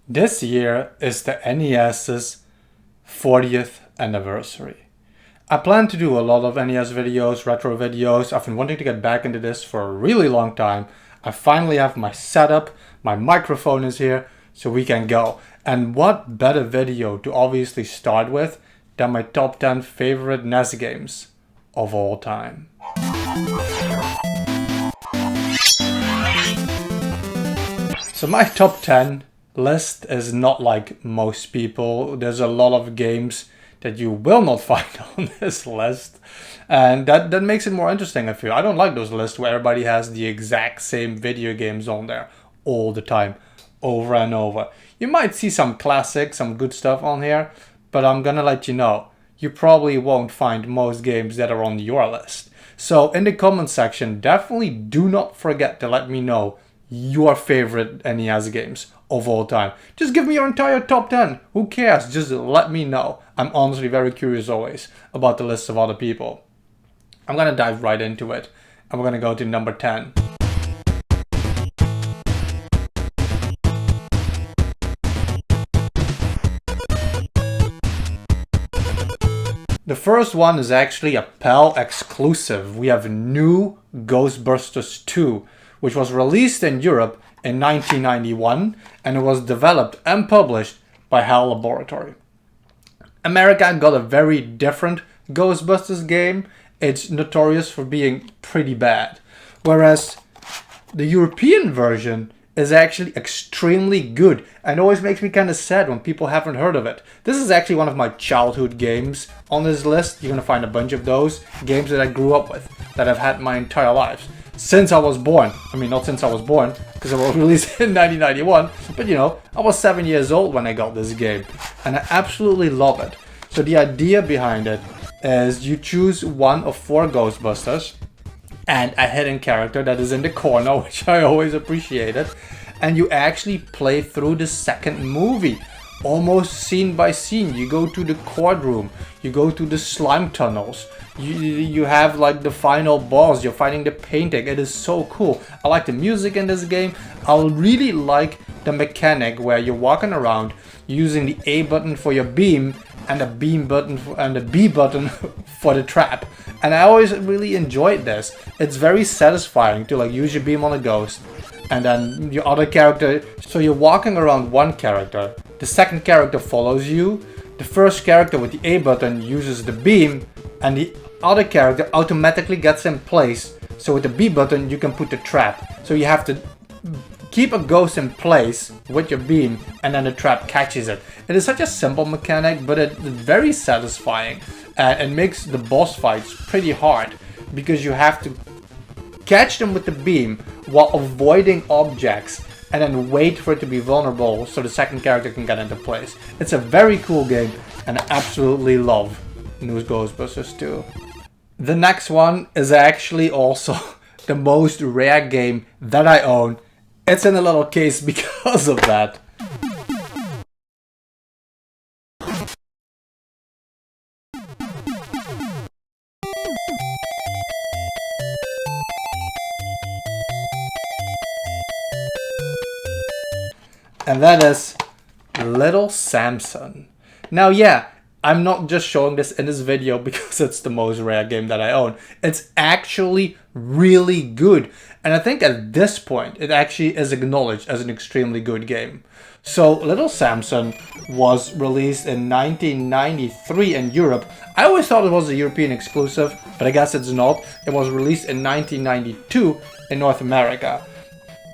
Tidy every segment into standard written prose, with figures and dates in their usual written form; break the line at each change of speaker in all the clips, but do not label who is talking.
This year is the NES's 40th anniversary. I plan to do a lot of NES videos, retro videos. I've been wanting to get back into this for a really long time. I finally have my setup, my microphone is here, so we can go. And what better video to obviously start with than my top 10 favorite NES games of all time. So my top 10 list is not like most people. There's a lot of games that you will not find on this list, and that makes it more interesting. I feel I don't like those lists where everybody has the exact same video games on there all the time, over and over. You might see some classics, some good stuff on here, but I'm gonna let you know, you probably won't find most games that are on your list. So in the comment section, definitely do not forget to let me know your favorite NES games of all time. Just give me your entire top 10. Who cares? Just let me know. I'm honestly very curious always about the lists of other people. I'm gonna dive right into it. And we're gonna go to number 10. The first one is actually a PAL exclusive. We have New Ghostbusters 2, which was released in Europe in 1991, and it was developed and published by HAL Laboratory. America got a very different Ghostbusters game. It's notorious for being pretty bad, whereas the European version is actually extremely good, and always makes me kind of sad when people haven't heard of it. This is actually one of my childhood games on this list. You're gonna find a bunch of those games that I grew up with, that I've had my entire life. Since I was born. I mean, not since I was born, because it was released in 1991, but you know, I was 7 years old when I got this game, and I absolutely love it. So the idea behind it is you choose one of 4 Ghostbusters, and a hidden character that is in the corner, which I always appreciated, and you actually play through the second movie, almost scene by scene. You go to the courtroom, you go to the slime tunnels, you have like the final boss, you're fighting the painting. It is so cool. I like the music in this game. I really like the mechanic where you're walking around using the A button for your beam and the beam button and the B button for the trap. And I always really enjoyed this. It's very satisfying to like use your beam on a ghost and then your other character. So you're walking around one character, the second character follows you, the first character with the A button uses the beam, and the other character automatically gets in place. So with the B button you can put the trap. So you have to keep a ghost in place with your beam, and then the trap catches it. It is such a simple mechanic, but it's very satisfying, and it makes the boss fights pretty hard because you have to catch them with the beam while avoiding objects and then wait for it to be vulnerable so the second character can get into place. It's a very cool game, and I absolutely love New Ghostbusters 2. The next one is actually also the most rare game that I own. It's in a little case because of that. And that is Little Samson. Now yeah, I'm not just showing this in this video because it's the most rare game that I own. It's actually really good. And I think at this point, it actually is acknowledged as an extremely good game. So Little Samson was released in 1993 in Europe. I always thought it was a European exclusive, but I guess it's not. It was released in 1992 in North America.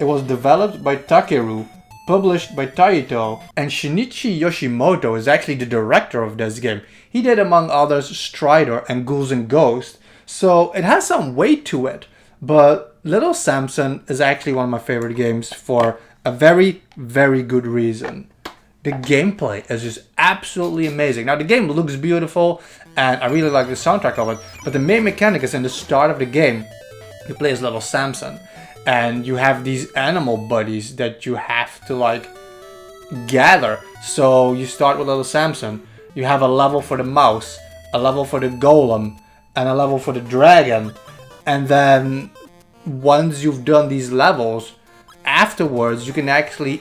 It was developed by Takeru, published by Taito, and Shinichi Yoshimoto is actually the director of this game. He did, among others, Strider and Ghouls and Ghosts, so it has some weight to it. But Little Samson is actually one of my favorite games for a very, very good reason. The gameplay is just absolutely amazing. Now the game looks beautiful, and I really like the soundtrack of it, but the main mechanic is in the start of the game. You play as Little Samson, and you have these animal buddies that you have to like gather. So you start with Little Samson, you have a level for the mouse, a level for the golem, and a level for the dragon. And then once you've done these levels, afterwards you can actually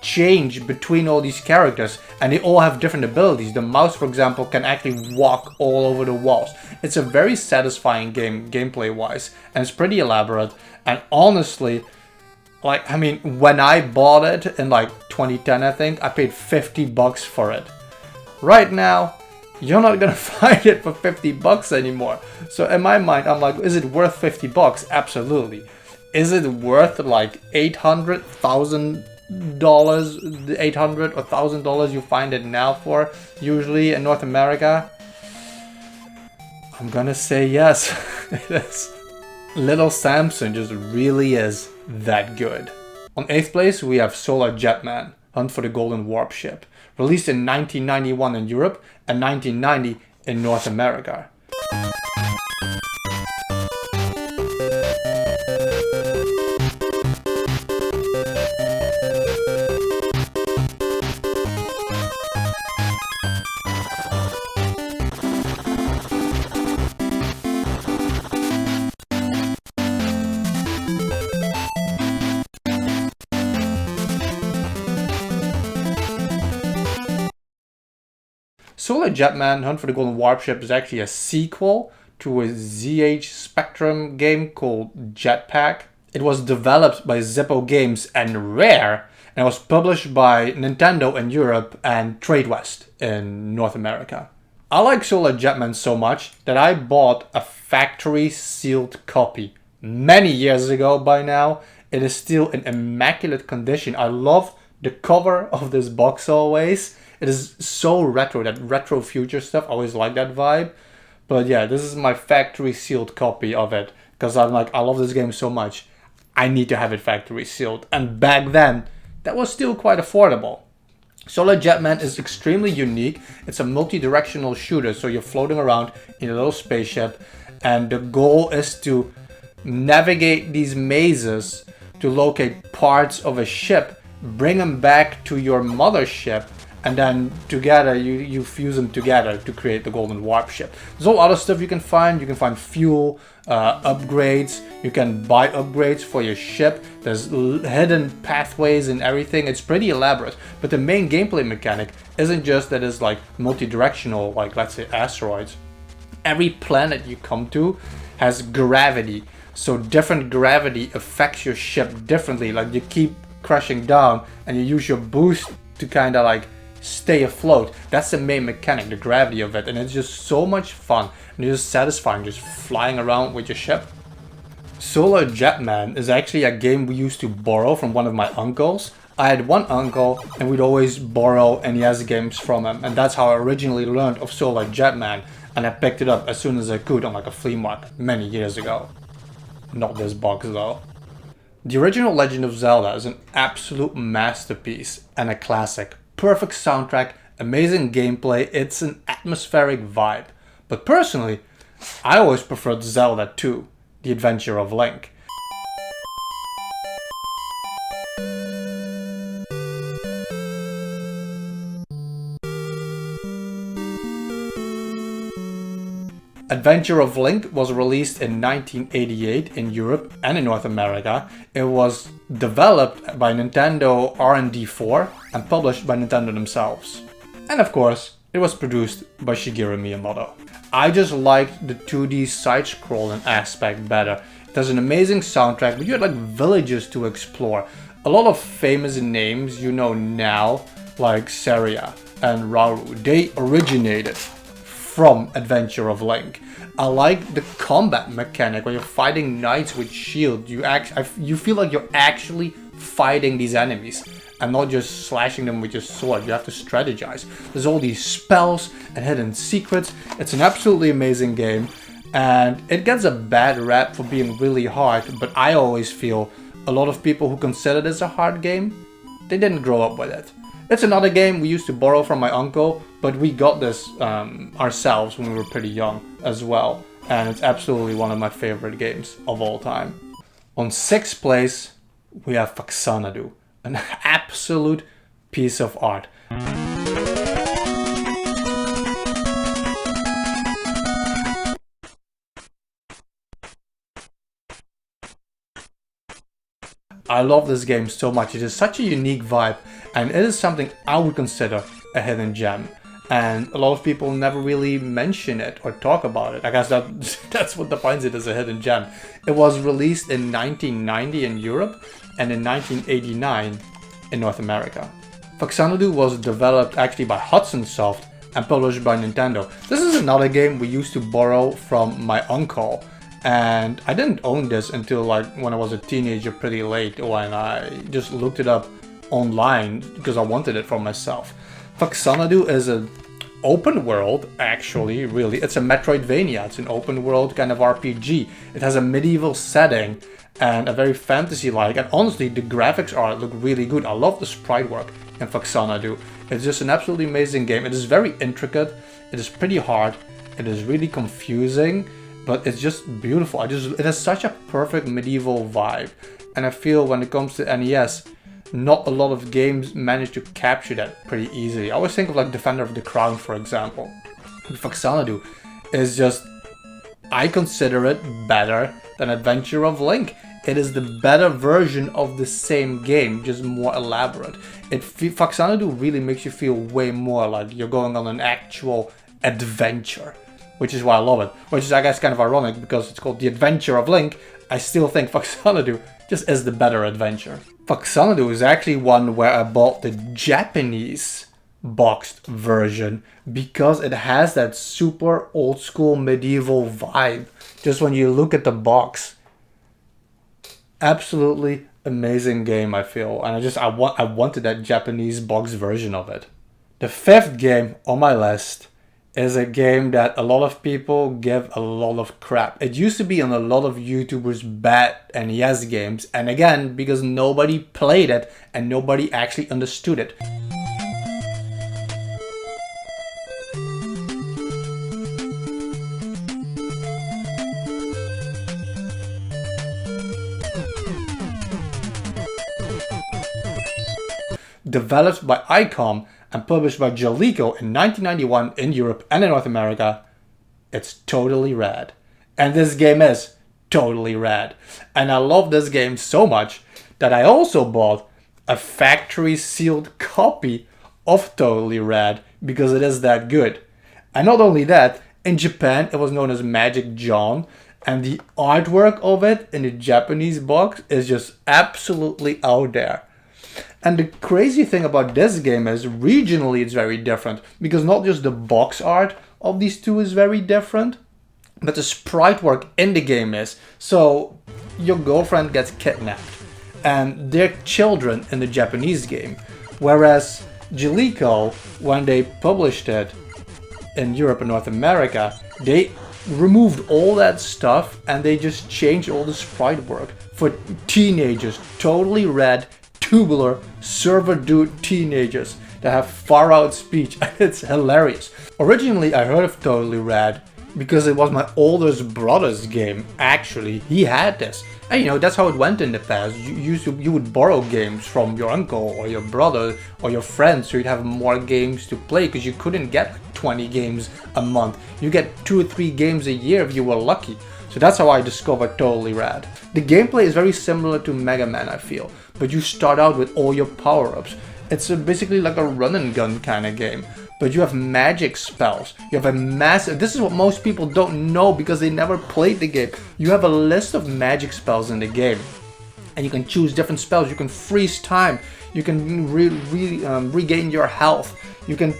change between all these characters, and they all have different abilities. The mouse, for example, can actually walk all over the walls. It's a very satisfying game, gameplay wise, and it's pretty elaborate. And honestly, like, I mean, when I bought it in like 2010, I think, I paid $50 for it. Right now, you're not gonna find it for $50 anymore. So in my mind, I'm like, is it worth $50? Absolutely. Is it worth like $800,000, $800 or $1,000 you find it now for, usually in North America? I'm gonna say yes. It is. Little Samson just really is that good. On 8th place, we have Solar Jetman, Hunt for the Golden Warp Ship, released in 1991 in Europe and 1990 in North America. Solar Jetman Hunt for the Golden Warp Ship is actually a sequel to a ZH Spectrum game called Jetpack. It was developed by Zippo Games and Rare, and it was published by Nintendo in Europe and Tradewest in North America. I like Solar Jetman so much that I bought a factory sealed copy many years ago by now. It is still in immaculate condition. I love the cover of this box always. It is so retro, that retro future stuff. I always like that vibe. But yeah, this is my factory sealed copy of it. Because I'm like, I love this game so much. I need to have it factory sealed. And back then, that was still quite affordable. Solar Jetman is extremely unique. It's a multi-directional shooter. So you're floating around in a little spaceship. And the goal is to navigate these mazes to locate parts of a ship. Bring them back to your mothership. And then together, you fuse them together to create the Golden Warp Ship. There's all other stuff you can find. You can find fuel, upgrades. You can buy upgrades for your ship. There's hidden pathways and everything. It's pretty elaborate. But the main gameplay mechanic isn't just that it's like multi-directional, like let's say asteroids. Every planet you come to has gravity. So different gravity affects your ship differently. Like you keep crashing down and you use your boost to kind of like stay afloat. That's the main mechanic, the gravity of it, and it's just so much fun and it's just satisfying just flying around with your ship. Solar Jetman is actually a game we used to borrow from one of my uncles. I had one uncle and we'd always borrow NES games from him, and that's how I originally learned of Solar Jetman, and I picked it up as soon as I could on like a flea market many years ago. Not this box though. The original Legend of Zelda is an absolute masterpiece and a classic. Perfect soundtrack, amazing gameplay, it's an atmospheric vibe. But personally, I always preferred Zelda 2, The Adventure of Link. Adventure of Link was released in 1988 in Europe and in North America. It was developed by Nintendo R&D4 and published by Nintendo themselves. And of course, it was produced by Shigeru Miyamoto. I just liked the 2D side-scrolling aspect better. It has an amazing soundtrack, but you had like villages to explore. A lot of famous names you know now, like Saria and Rauru, they originated from Adventure of Link. I like the combat mechanic where you're fighting knights with shield. You feel like you're actually fighting these enemies and not just slashing them with your sword. You have to strategize. There's all these spells and hidden secrets. It's an absolutely amazing game, and it gets a bad rap for being really hard, but I always feel a lot of people who consider this a hard game, they didn't grow up with it. It's another game we used to borrow from my uncle, but we got this ourselves when we were pretty young as well. And it's absolutely one of my favorite games of all time. On 6th place, we have Faxanadu, an absolute piece of art. I love this game so much. It is such a unique vibe, and it is something I would consider a hidden gem. And a lot of people never really mention it or talk about it. I guess that's what defines it as a hidden gem. It was released in 1990 in Europe and in 1989 in North America. Foxanadu was developed actually by Hudson Soft and published by Nintendo. This is another game we used to borrow from my uncle, and I didn't own this until like when I was a teenager, pretty late, when I just looked it up online because I wanted it for myself. Foxanadu is an open world, actually, really. It's a Metroidvania. It's an open world kind of RPG. It has a medieval setting and a very fantasy-like, and honestly, the graphics art look really good. I love the sprite work in Foxanadu. It's just an absolutely amazing game. It is very intricate. It is pretty hard. It is really confusing, but it's just beautiful. It has such a perfect medieval vibe, and I feel when it comes to NES, not a lot of games manage to capture that pretty easily. I always think of like Defender of the Crown, for example. Foxanadu is just, I consider it better than Adventure of Link. It is the better version of the same game, just more elaborate. Foxanadu really makes you feel way more like you're going on an actual adventure, which is why I love it. Which is, I guess, kind of ironic because it's called The Adventure of Link. I still think Foxanadu just is the better adventure. Foxanadu is actually one where I bought the Japanese boxed version because it has that super old school medieval vibe. Just when you look at the box, absolutely amazing game, I feel, and I wanted that Japanese box version of it. The fifth game on my list is a game that a lot of people give a lot of crap. It used to be on a lot of YouTubers' bad NES games, and again, because nobody played it and nobody actually understood it. Developed by ICOM and published by Jaleco in 1991 in Europe and in North America, it's totally rad. And this game is totally rad. And I love this game so much that I also bought a factory sealed copy of Totally Rad because it is that good. And not only that, in Japan it was known as Magic John, and the artwork of it in the Japanese box is just absolutely out there. And the crazy thing about this game is regionally it's very different, because not just the box art of these two is very different, but the sprite work in the game is. So your girlfriend gets kidnapped and they're children in the Japanese game, whereas Jaleco, when they published it in Europe and North America, they removed all that stuff and they just changed all the sprite work for teenagers, totally red, tubular, server dude teenagers that have far out speech. It's hilarious. Originally I heard of Totally Rad because it was my oldest brother's game. Actually, he had this, and you know, that's how it went in the past. You would borrow games from your uncle or your brother or your friends, so you'd have more games to play, because you couldn't get 20 games a month. You get 2 or 3 games a year if you were lucky. So that's how I discovered Totally Rad. The gameplay is very similar to Mega Man, I feel, but you start out with all your power-ups. It's basically like a run and gun kind of game, but you have magic spells. You have a massive, this is what most people don't know because they never played the game. You have a list of magic spells in the game, and you can choose different spells. You can freeze time, you can regain your health, you can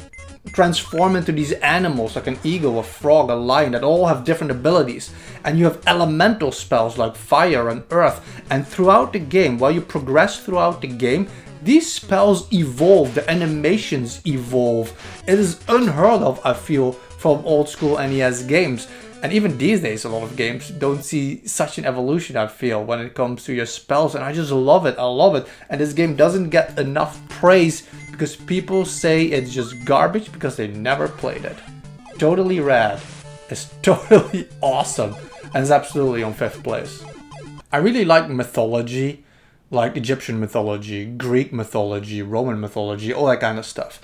transform into these animals like an eagle, a frog, a lion, that all have different abilities. And you have elemental spells like fire and earth. And throughout the game, while you progress throughout the game, these spells evolve, the animations evolve. It is unheard of, I feel, from old school NES games. And even these days, a lot of games don't see such an evolution, I feel, when it comes to your spells. And I just love it. I love it. And this game doesn't get enough praise because people say it's just garbage because they never played it. Totally Rad is totally awesome and is absolutely on 5th place. I really like mythology, like Egyptian mythology, Greek mythology, Roman mythology, all that kind of stuff.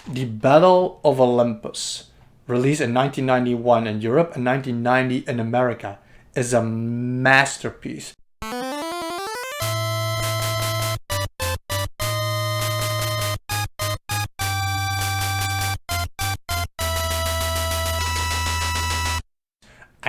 The Battle of Olympus, released in 1991 in Europe and 1990 in America, is a masterpiece.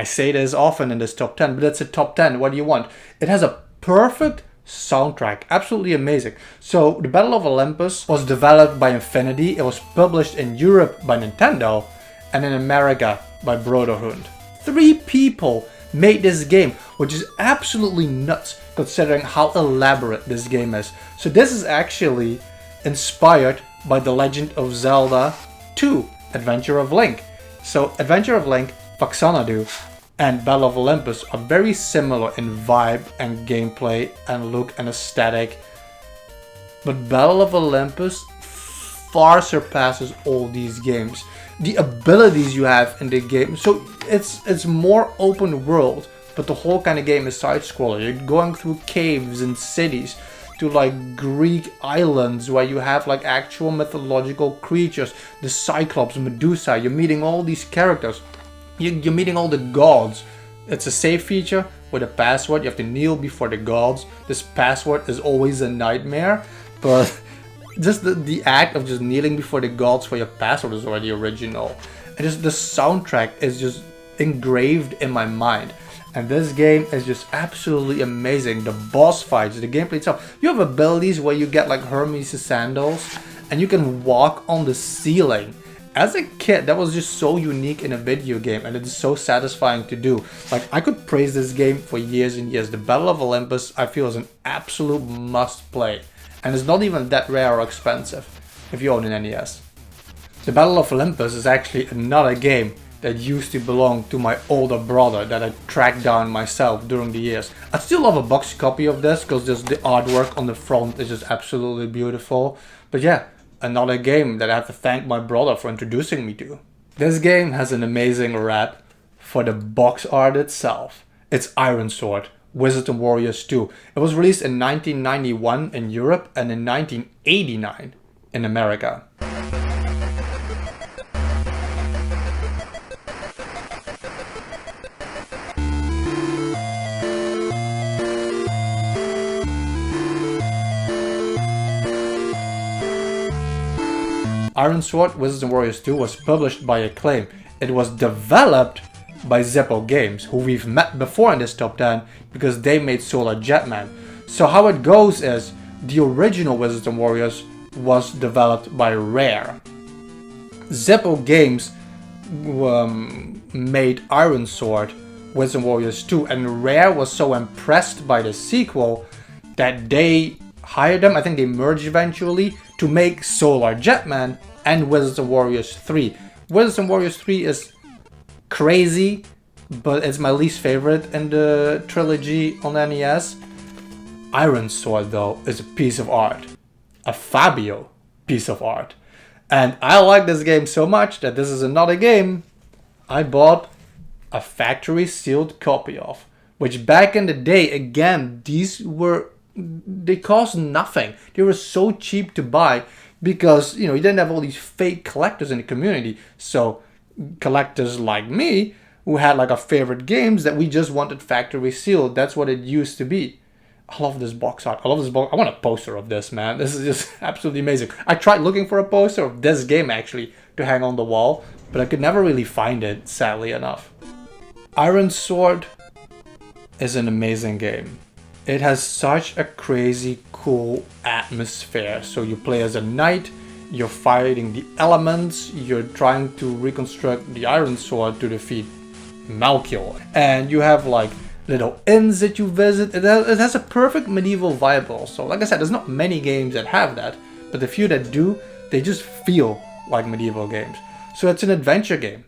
I say this often in this top 10, but it's a top 10. What do you want? It has a perfect soundtrack, absolutely amazing. So the Battle of Olympus was developed by Infinity. It was published in Europe by Nintendo and in America by Brotherhood. 3 people made this game, which is absolutely nuts considering how elaborate this game is. So this is actually inspired by The Legend of Zelda 2, Adventure of Link. So Adventure of Link, Faxanadu, and Battle of Olympus are very similar in vibe and gameplay and look and aesthetic. But Battle of Olympus far surpasses all these games. The abilities you have in the game, so it's more open world, but the whole kind of game is side-scroller. You're going through caves and cities to like Greek islands where you have like actual mythological creatures, the Cyclops, Medusa. You're meeting all these characters. You're meeting all the gods. It's a save feature with a password. You have to kneel before the gods. This password is always a nightmare, but just the act of just kneeling before the gods for your password is already original. And just the soundtrack is just engraved in my mind. And this game is just absolutely amazing. The boss fights, the gameplay itself. You have abilities where you get like Hermes' sandals and you can walk on the ceiling. As a kid, that was just so unique in a video game, and it's so satisfying to do. Like, I could praise this game for years and years. The Battle of Olympus, I feel, is an absolute must play. And it's not even that rare or expensive if you own an NES. The Battle of Olympus is actually another game that used to belong to my older brother that I tracked down myself during the years. I still have a box copy of this because just the artwork on the front is just absolutely beautiful. But yeah, another game that I have to thank my brother for introducing me to. This game has an amazing rap for the box art itself. It's Iron Sword, Wizards and Warriors 2. It was released in 1991 in Europe and in 1989 in America. Iron Sword, Wizards and Warriors 2 was published by Acclaim. It was developed by Zippo Games, who we've met before in this top 10 because they made Solar Jetman. So how it goes is, the original Wizards and Warriors was developed by Rare. Zippo Games made Iron Sword, Wizards and Warriors 2, and Rare was so impressed by the sequel that they hired them, I think they merged eventually, to make Solar Jetman and Wizards and Warriors 3. Wizards and Warriors 3 is crazy, but it's my least favorite in the trilogy on NES. Iron Sword, though, is a piece of art. A Fabio piece of art. And I like this game so much that this is another game I bought a factory sealed copy of. Which back in the day, again, they cost nothing. They were so cheap to buy because, you didn't have all these fake collectors in the community. So collectors like me, who had like our favorite games that we just wanted factory sealed, that's what it used to be. I love this box art. I love this box. I want a poster of this, man. This is just absolutely amazing. I tried looking for a poster of this game actually to hang on the wall, but I could never really find it, sadly enough. Iron Sword is an amazing game. It has such a crazy cool atmosphere. So you play as a knight, you're fighting the elements, you're trying to reconstruct the Iron Sword to defeat Malkiel. And you have like little inns that you visit. It has a perfect medieval vibe also. Like I said, there's not many games that have that, but the few that do, they just feel like medieval games. So it's an adventure game,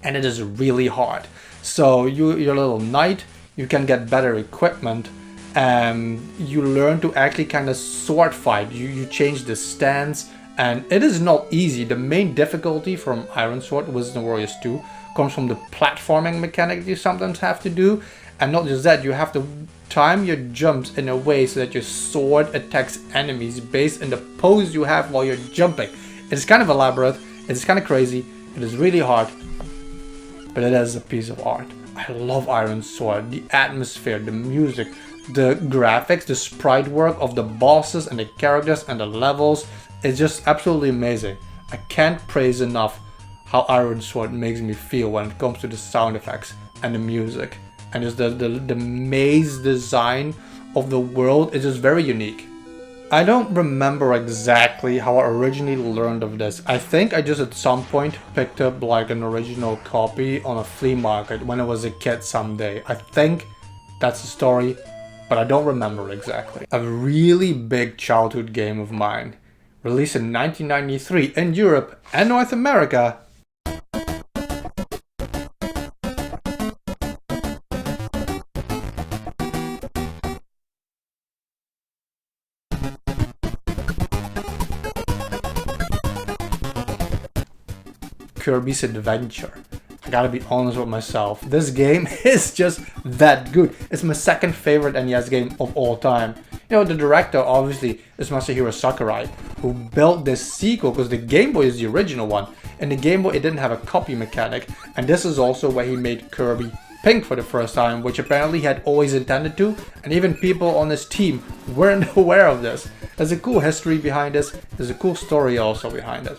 and it is really hard. So you're a little knight, you can get better equipment, and you learn to actually kind of sword fight. You change the stance, and it is not easy. The main difficulty from Iron Sword, Wizards and Warriors 2, comes from the platforming mechanic you sometimes have to do. And not just that, you have to time your jumps in a way so that your sword attacks enemies based on the pose you have while you're jumping. It's kind of elaborate, it's kind of crazy, it is really hard, but it is a piece of art. I love Iron Sword, the atmosphere, the music, the graphics, the sprite work of the bosses and the characters and the levels. It's just absolutely amazing. I can't praise enough how Iron Sword makes me feel when it comes to the sound effects. and the music. And just the maze design of the world is just very unique. I don't remember exactly how I originally learned of this. I think I just at some point picked up like an original copy on a flea market when I was a kid someday. I think that's the story, but I don't remember exactly. A really big childhood game of mine, released in 1993 in Europe and North America. Kirby's Adventure. I gotta be honest with myself, this game is just that good. It's my second favorite NES game of all time. You know, the director obviously is Masahiro Sakurai, who built this sequel because the Game Boy is the original one. In the Game Boy it didn't have a copy mechanic, and this is also where he made Kirby pink for the first time, which apparently he had always intended to, and even people on his team weren't aware of this. There's a cool history behind this, there's a cool story also behind it.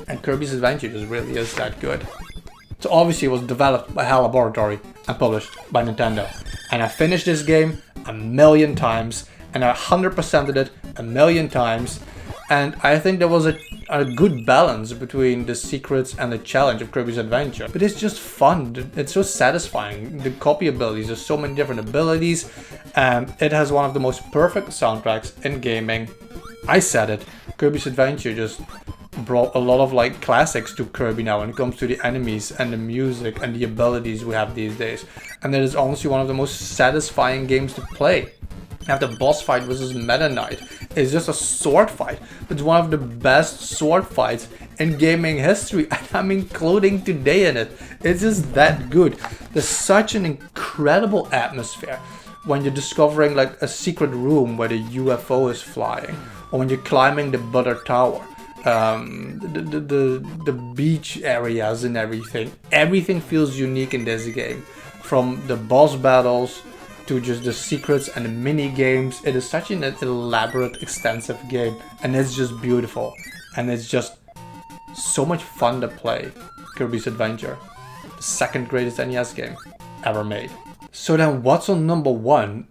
And Kirby's Adventure just really is that good. So obviously it was developed by HAL Laboratory and published by Nintendo. And I finished this game a million times, and I 100%ed it a million times. And I think there was a good balance between the secrets and the challenge of Kirby's Adventure. But it's just fun, it's so satisfying. The copy abilities, there's so many different abilities. And it has one of the most perfect soundtracks in gaming. I said it, Kirby's Adventure just brought a lot of like classics to Kirby now when it comes to the enemies and the music and the abilities we have these days. And it is honestly one of the most satisfying games to play. You have the boss fight versus Meta Knight. It's just a sword fight. It's one of the best sword fights in gaming history, and I'm including today in it. It's just that good. There's such an incredible atmosphere when you're discovering like a secret room where the UFO is flying, or when you're climbing the Butter Tower. The beach areas and everything feels unique in this game, from the boss battles to just the secrets and the mini games. It is such an elaborate, extensive game, and it's just beautiful, and it's just so much fun to play. Kirby's Adventure, the second greatest NES game ever made. So then what's on number one?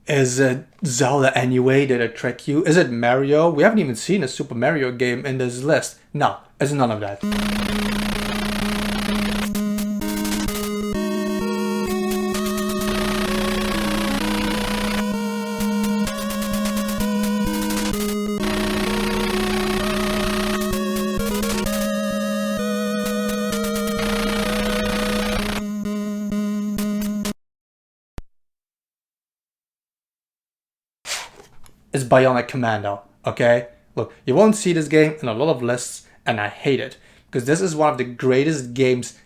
Is it Zelda anyway? Did I trick you? Is it Mario? We haven't even seen a Super Mario game in this list. No, it's none of that. Is Bionic Commando, okay? Look, you won't see this game in a lot of lists, and I hate it, because this is one of the greatest games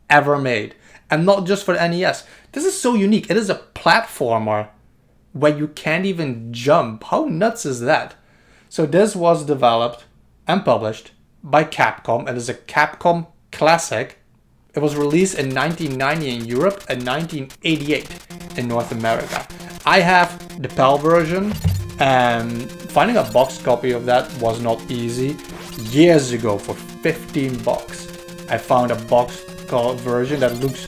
ever made. And not just for the NES. This is so unique. It is a platformer where you can't even jump. How nuts is that? So this was developed and published by Capcom. It is a Capcom classic. It was released in 1990 in Europe and 1988 in North America. I have the PAL version. And finding a box copy of that was not easy. Years ago, for 15 bucks, I found a box version that looks,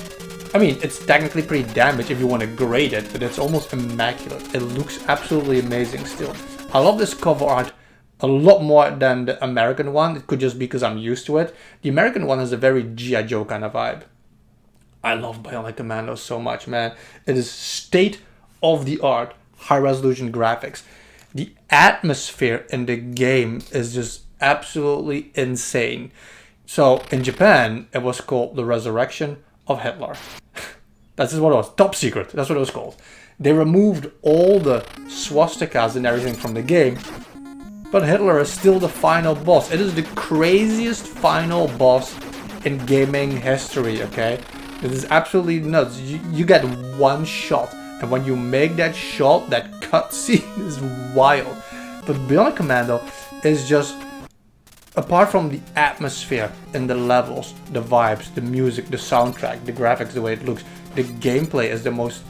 I mean, it's technically pretty damaged if you want to grade it, but it's almost immaculate. It looks absolutely amazing still. I love this cover art a lot more than the American one. It could just be because I'm used to it. The American one has a very G.I. Joe kind of vibe. I love Bionic Commando so much, man. It is state of the art, high resolution graphics. The atmosphere in the game is just absolutely insane. So in Japan, it was called The Resurrection of Hitler. That's what it was. Top secret. That's what it was called. They removed all the swastikas and everything from the game, but Hitler is still the final boss. It is the craziest final boss in gaming history, okay? It is absolutely nuts. You get one shot, and when you make that shot, that cutscene is wild. But Bionic Commando is just, apart from the atmosphere and the levels, the vibes, the music, the soundtrack, the graphics, the way it looks, the gameplay is the most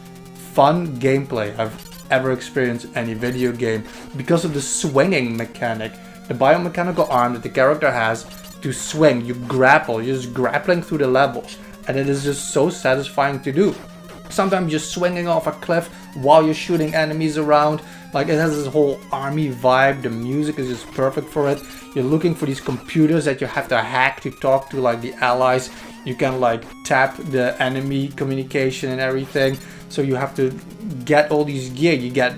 fun gameplay I've ever experienced in any video game, because of the swinging mechanic, the biomechanical arm that the character has to swing. You grapple, you're just grappling through the levels. and it is just so satisfying to do. Sometimes you're swinging off a cliff while you're shooting enemies around. Like, it has this whole army vibe. The music is just perfect for it. You're looking for these computers that you have to hack to talk to, like, the allies. You can like tap the enemy communication and everything. So you have to get all these gear. You get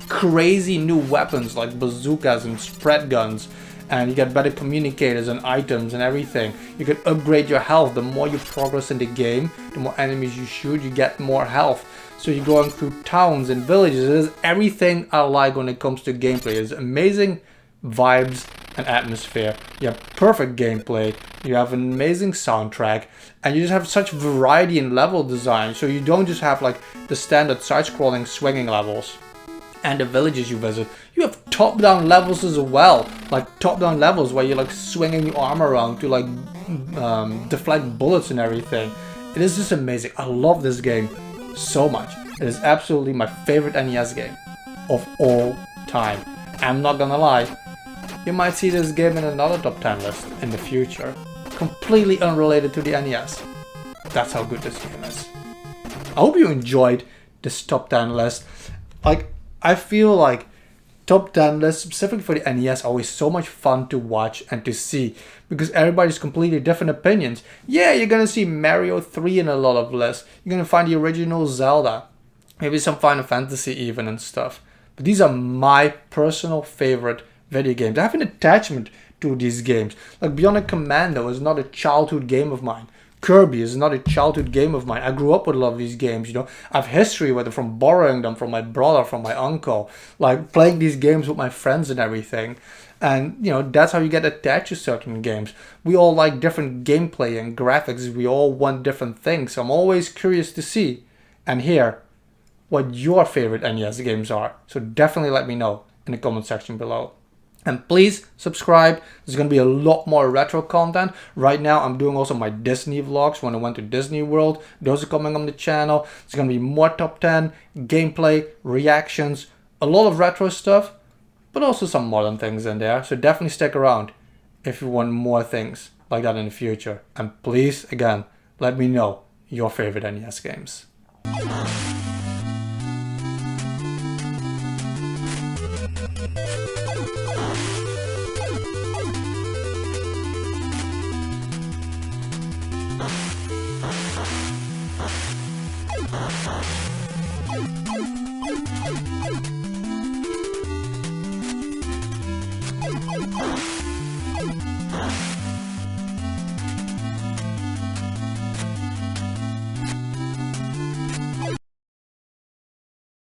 crazy new weapons like bazookas and spread guns. And you get better communicators and items and everything. You can upgrade your health. The more you progress in the game, the more enemies you shoot, you get more health. So you're going through towns and villages. It is everything I like when it comes to gameplay. It's amazing vibes and atmosphere. You have perfect gameplay. You have an amazing soundtrack. And you just have such variety in level design. So you don't just have like the standard side-scrolling swinging levels and the villages you visit. You have top-down levels as well, like top-down levels where you're like swinging your arm around to like deflect bullets and everything. It is just amazing. I love this game so much. It is absolutely my favorite NES game of all time. I'm not gonna lie, you might see this game in another top 10 list in the future, completely unrelated to the NES. That's how good this game is. I hope you enjoyed this top 10 list. Like, I feel like top 10 lists specifically for the NES are always so much fun to watch and to see because everybody's completely different opinions. Yeah, you're gonna see Mario 3 in a lot of lists. You're gonna find the original Zelda, maybe some Final Fantasy even and stuff. But these are my personal favorite video games. I have an attachment to these games. Like Bionic Commando is not a childhood game of mine. Kirby is not a childhood game of mine. I grew up with a lot of these games, you know. I have history with them from borrowing them from my brother, from my uncle. Like playing these games with my friends and everything. And, you know, that's how you get attached to certain games. We all like different gameplay and graphics. We all want different things. So I'm always curious to see and hear what your favorite NES games are. So definitely let me know in the comment section below. And please subscribe. There's going to be a lot more retro content. Right now, I'm doing also my Disney vlogs when I went to Disney World. Those are coming on the channel. There's going to be more top 10, gameplay, reactions, a lot of retro stuff, but also some modern things in there. So definitely stick around if you want more things like that in the future. And please, again, let me know your favorite NES games.